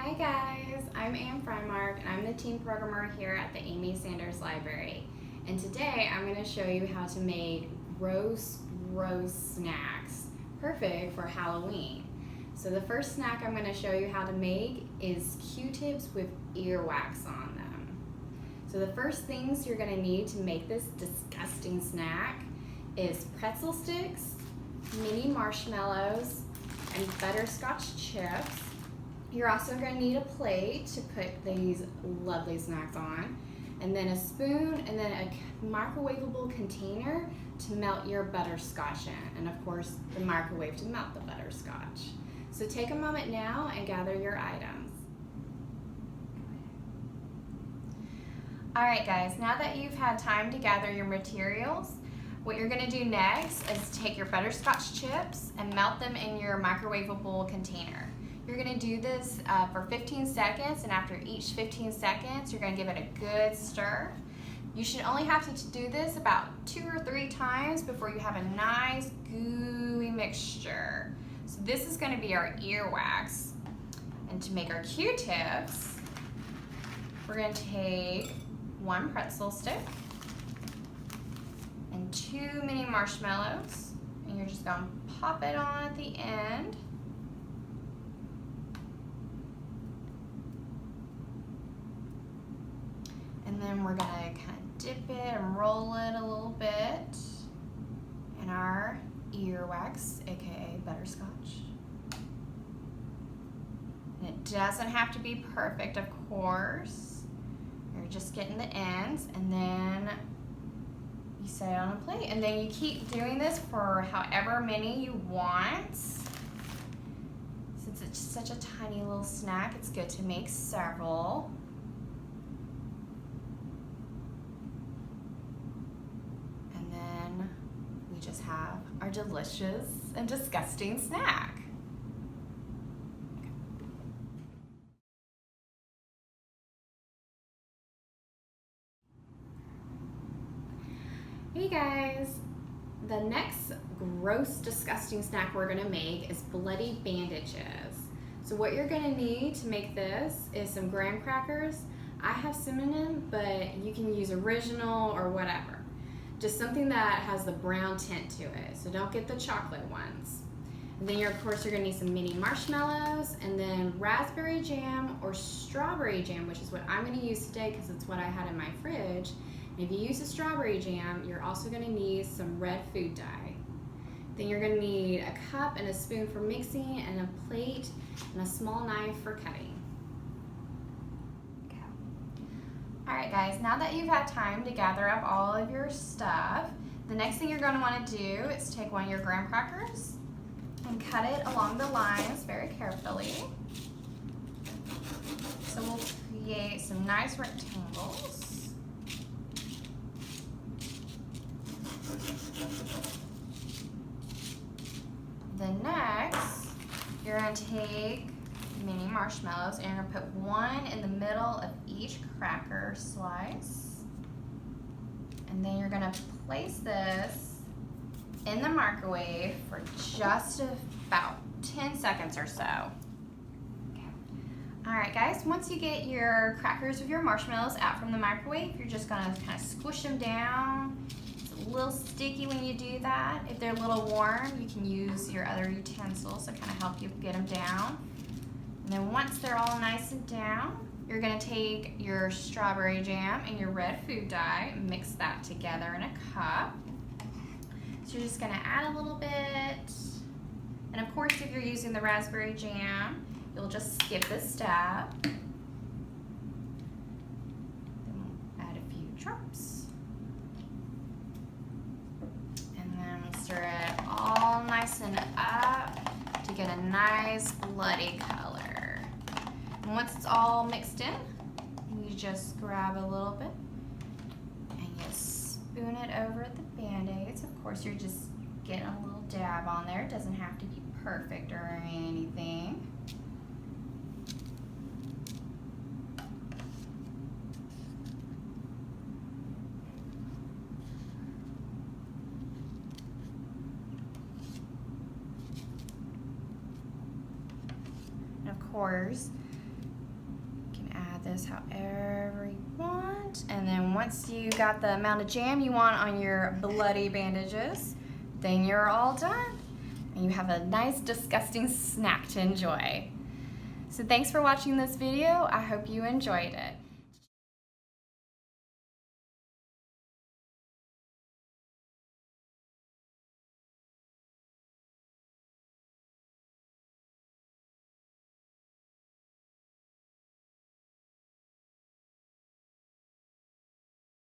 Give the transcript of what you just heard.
Hi guys, I'm Ann Frymark and I'm the team programmer here at the Amy Sanders Library. And today I'm going to show you how to make gross snacks, perfect for Halloween. So the first snack I'm going to show you how to make is Q-tips with earwax on them. So the first things you're going to need to make this disgusting snack is pretzel sticks, mini marshmallows, and butterscotch chips. You're also going to need a plate to put these lovely snacks on, and then a spoon, and then a microwavable container to melt your butterscotch in, and of course the microwave to melt the butterscotch. So take a moment now and gather your items. Alright guys, now that you've had time to gather your materials, what you're going to do next is take your butterscotch chips and melt them in your microwavable container. You're going to do this for 15 seconds, and after each 15 seconds, you're going to give it a good stir. You should only have to do this about 2 or 3 times before you have a nice gooey mixture. So this is going to be our earwax. And to make our Q-tips, we're going to take 1 pretzel stick and 2 mini marshmallows, and you're just going to pop it on at the end. And then we're gonna kind of dip it and roll it a little bit in our earwax, aka butterscotch. And it doesn't have to be perfect, of course. You're just getting the ends, and then you set it on a plate. And then you keep doing this for however many you want. Since it's such a tiny little snack, it's good to make several. Just have our delicious and disgusting snack. Hey guys, the next gross, disgusting snack we're gonna make is bloody bandages. So what you're gonna need to make this is some graham crackers. I have cinnamon, but you can use original or whatever. Just something that has the brown tint to it, so don't get the chocolate ones. And then of course you're gonna need some mini marshmallows, and then raspberry jam or strawberry jam, which is what I'm gonna use today because it's what I had in my fridge. And if you use a strawberry jam, you're also gonna need some red food dye. Then you're gonna need a cup and a spoon for mixing, and a plate and a small knife for cutting. Alright guys, now that you've had time to gather up all of your stuff, the next thing you're going to want to do is take one of your graham crackers and cut it along the lines very carefully. So we'll create some nice rectangles. Then next, you're going to take mini marshmallows, and you're going to put one in the middle of each cracker slice, and then you're going to place this in the microwave for just about 10 seconds or so. Alright guys, once you get your crackers with your marshmallows out from the microwave, you're just going to kind of squish them down. It's a little sticky when you do that. If they're a little warm, you can use your other utensils to kind of help you get them down. And then once they're all nice and down, you're going to take your strawberry jam and your red food dye and mix that together in a cup. So you're just going to add a little bit. And of course, if you're using the raspberry jam, you'll just skip this step. Then we'll add a few drops. And then we'll stir it all nice and up to get a nice bloody color. And once it's all mixed in, you just grab a little bit and you spoon it over the Band-Aids. Of course, you're just getting a little dab on there. It doesn't have to be perfect or anything. And of course, this however you want. And then once you got the amount of jam you want on your bloody bandages, then you're all done. And you have a nice, disgusting snack to enjoy. So thanks for watching this video. I hope you enjoyed it.